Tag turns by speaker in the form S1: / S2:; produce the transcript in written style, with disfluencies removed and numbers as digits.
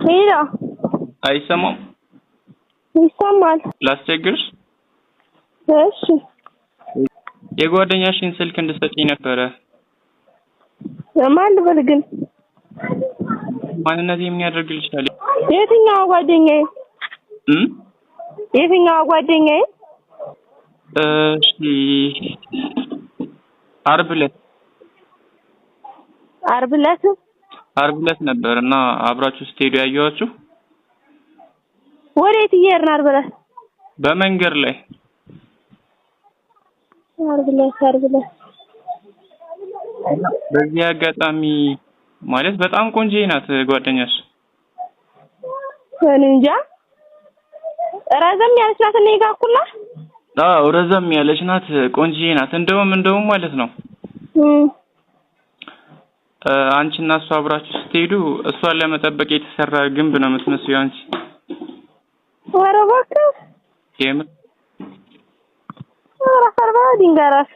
S1: ሄሎ
S2: አይሰማም?
S1: ይሰማል።
S2: ላስቸግርሽ?
S1: እሺ
S2: የጓደኛሽን ስልክ እንድትሰጪኝ ነበረ።
S1: ማን ልበል ግን?
S2: ማንነት የሚያደርግልሻል?
S1: የትኛው ጓደኛዬ? የትኛው ጓደኛዬ?
S2: እሺ ዓርብ ዕለት ነበርና አብራችሁ ስትሄዱ ያየኋችሁ።
S1: ወዴት እየሄድን ዓርብ ዕለት?
S2: በመንገድ ላይ
S1: ዓርብ ዕለት
S2: በዚህ አጋጣሚ ማለት በጣም ቆንጆ ናት ጓደኛሽ።
S1: እኔ እንጃ ረዘም ያለች ናት። እኔ ጋር እኩል ናት።
S2: አዎ ረዘም ያለች ናት፣ ቆንጆ ናት። እንደውም ማለት ነው አንቺና እሷ አብራችሁ ስትሄዱ እሷን ለመጠበቅ የተሰራ ግንብ ነው የምትመስለው አንቺ።
S1: ኧረ እባክህ
S2: የምር
S1: ኧረ ድንጋይ እራሱ